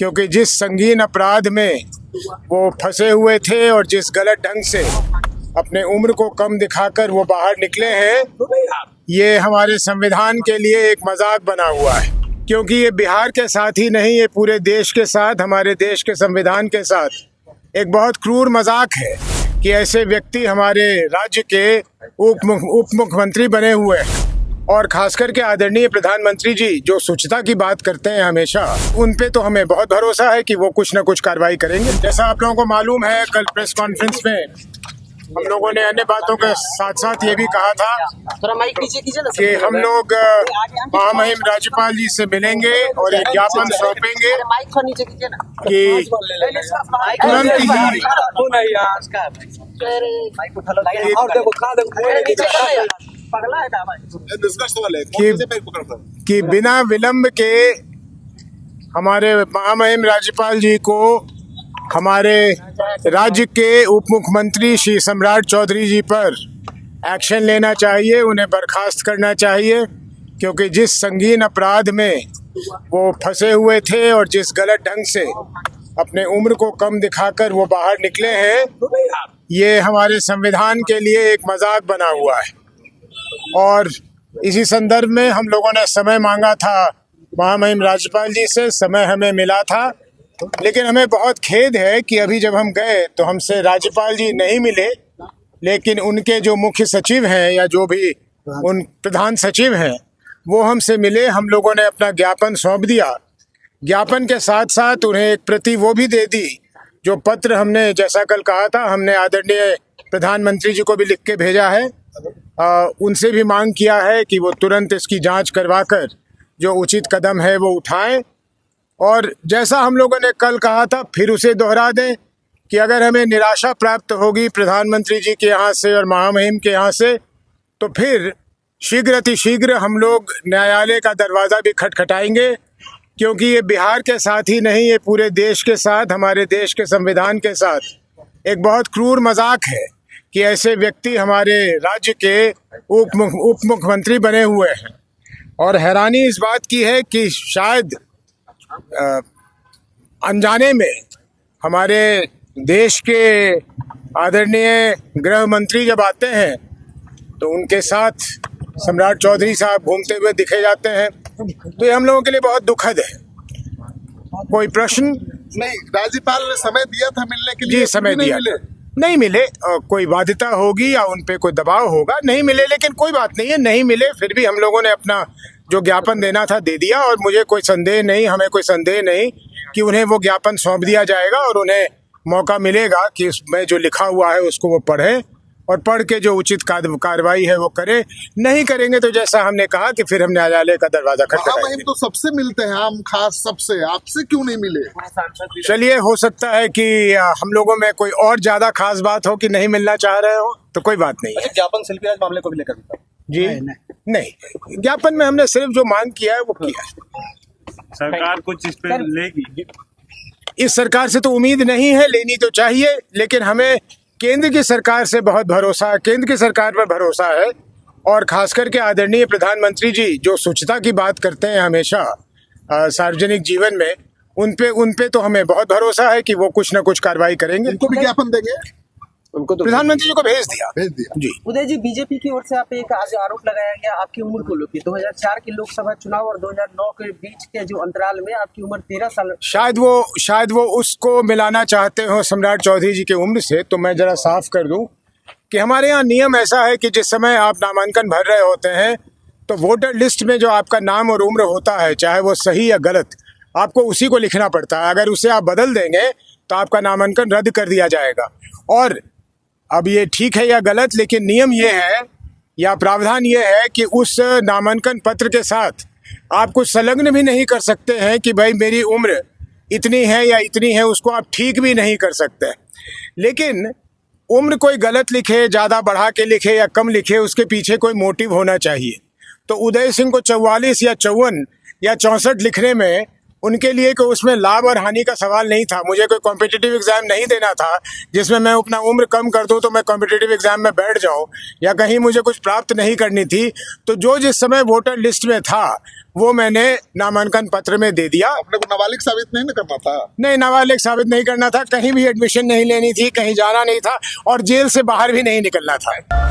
क्योंकि जिस संगीन अपराध में वो फंसे हुए थे और जिस गलत ढंग से अपने उम्र को कम दिखाकर वो बाहर निकले हैं, ये हमारे संविधान के लिए एक मजाक बना हुआ है। क्योंकि ये बिहार के साथ ही नहीं, ये पूरे देश के साथ, हमारे देश के संविधान के साथ एक बहुत क्रूर मजाक है कि ऐसे व्यक्ति हमारे राज्य के उप मुख्यमंत्री बने हुए हैं। और खास करके आदरणीय प्रधानमंत्री जी जो स्वच्छता की बात करते हैं हमेशा, उन पे तो हमें बहुत भरोसा है कि वो कुछ न कुछ कार्रवाई करेंगे। जैसा आप लोगों को मालूम है, कल प्रेस कॉन्फ्रेंस में हम लोगों ने अन्य बातों के साथ साथ ये भी कहा था कि हम लोग महामहिम राज्यपाल जी से मिलेंगे और एक ज्ञापन सौंपेंगे कि तुरंत ही कि बिना विलंब के हमारे महामहिम राज्यपाल जी को हमारे राज्य के उप मुख्यमंत्री श्री सम्राट चौधरी जी पर एक्शन लेना चाहिए, उन्हें बर्खास्त करना चाहिए। क्योंकि जिस संगीन अपराध में वो फंसे हुए थे और जिस गलत ढंग से अपने उम्र को कम दिखाकर वो बाहर निकले हैं, ये हमारे संविधान के लिए एक मजाक बना हुआ है। और इसी संदर्भ में हम लोगों ने समय मांगा था महामहिम राज्यपाल जी से, समय हमें मिला था। लेकिन हमें बहुत खेद है कि अभी जब हम गए तो हमसे राज्यपाल जी नहीं मिले, लेकिन उनके जो मुख्य सचिव हैं या जो भी उन प्रधान सचिव हैं वो हमसे मिले। हम लोगों ने अपना ज्ञापन सौंप दिया। ज्ञापन के साथ साथ उन्हें एक प्रति वो भी दे दी जो पत्र हमने, जैसा कल कहा था, हमने आदरणीय प्रधानमंत्री जी को भी लिख के भेजा है। उनसे भी मांग किया है कि वो तुरंत इसकी जांच करवाकर जो उचित कदम है वो उठाएं। और जैसा हम लोगों ने कल कहा था, फिर उसे दोहरा दें कि अगर हमें निराशा प्राप्त होगी प्रधानमंत्री जी के यहाँ से और महामहिम के यहाँ से, तो फिर शीघ्र अतिशीघ्र हम लोग न्यायालय का दरवाज़ा भी खटखटाएंगे। क्योंकि ये बिहार के साथ ही नहीं, ये पूरे देश के साथ, हमारे देश के संविधान के साथ एक बहुत क्रूर मजाक है कि ऐसे व्यक्ति हमारे राज्य के उप मुख्यमंत्री बने हुए हैं। और हैरानी इस बात की है कि शायद अनजाने में हमारे देश के आदरणीय गृह मंत्री जब आते हैं तो उनके साथ सम्राट चौधरी साहब घूमते हुए दिखे जाते हैं, तो ये हम लोगों के लिए बहुत दुखद है। कोई प्रश्न? नहीं, राज्यपाल ने समय दिया था मिलने के लिए। जी, समय दिया, नहीं मिले। कोई बाध्यता होगी या उन पे कोई दबाव होगा, नहीं मिले। लेकिन कोई बात नहीं है, नहीं मिले, फिर भी हम लोगों ने अपना जो ज्ञापन देना था दे दिया। और मुझे कोई संदेह नहीं, हमें कोई संदेह नहीं कि उन्हें वो ज्ञापन सौंप दिया जाएगा और उन्हें मौका मिलेगा कि उसमें जो लिखा हुआ है उसको वो पढ़ें और पढ़ के जो उचित कार्रवाई है वो करें। नहीं करेंगे तो जैसा हमने कहा कि फिर हम न्यायालय का दरवाजा खटखटाएंगे। तो सबसे मिलते हैं, आम खास सबसे, आपसे क्यों नहीं मिले? चलिए, हो सकता है कि हम लोगों में कोई और ज्यादा खास बात हो कि नहीं मिलना चाह रहे हो, तो कोई बात नहीं है। ज्ञापन शिल्पीराज मामले को भी लेकर जी नहीं, ज्ञापन में हमने सिर्फ जो मांग किया है वो किया है। सरकार कुछ इस पे लेगी? इस सरकार से तो उम्मीद नहीं है, लेनी तो चाहिए। लेकिन हमें केंद्र की सरकार से बहुत भरोसा है, केंद्र की सरकार पर भरोसा है। और खास करके आदरणीय प्रधानमंत्री जी जो स्वच्छता की बात करते हैं हमेशा सार्वजनिक जीवन में, उन पे तो हमें बहुत भरोसा है कि वो कुछ न कुछ कार्रवाई करेंगे। उनको भी ज्ञापन देंगे? उनको तो प्रधानमंत्री जी को भेज दिया जी। उदय जी, बीजेपी की ओर से आप एक आज आरोप लगाया गया आपकी उम्र को लेकर। 2004 के लोकसभा चुनाव और 2009 के बीच के जो अंतराल में आपकी उम्र 13 साल। शायद वो उसको मिलाना चाहते हो सम्राट चौधरी जी की उम्र से। तो मैं जरा साफ कर दूं कि हमारे यहाँ नियम ऐसा है कि जिस समय आप नामांकन भर रहे होते हैं तो वोटर लिस्ट में जो आपका नाम और उम्र होता है, चाहे वो सही या गलत, आपको उसी को लिखना पड़ता है। अगर उसे आप बदल देंगे तो आपका नामांकन रद्द कर दिया जाएगा। और अब ये ठीक है या गलत, लेकिन नियम ये है या प्रावधान ये है कि उस नामांकन पत्र के साथ आप कुछ संलग्न भी नहीं कर सकते हैं कि भाई मेरी उम्र इतनी है या इतनी है, उसको आप ठीक भी नहीं कर सकते। लेकिन उम्र कोई गलत लिखे, ज़्यादा बढ़ा के लिखे या कम लिखे, उसके पीछे कोई मोटिव होना चाहिए। तो उदय सिंह को 44 या 54 या 64 लिखने में उनके लिए कोई उसमें लाभ और हानि का सवाल नहीं था। मुझे कोई कॉम्पिटिटिव एग्जाम नहीं देना था जिसमें मैं अपना उम्र कम कर दूं तो मैं कॉम्पिटिटिव एग्जाम में बैठ जाऊं, या कहीं मुझे कुछ प्राप्त नहीं करनी थी। तो जो जिस समय वोटर लिस्ट में था वो मैंने नामांकन पत्र में दे दिया। अपने को नाबालिग साबित नहीं ना करना था। नहीं, नाबालिग साबित नहीं करना था, कहीं भी एडमिशन नहीं लेनी थी, कहीं जाना नहीं था और जेल से बाहर भी नहीं निकलना था।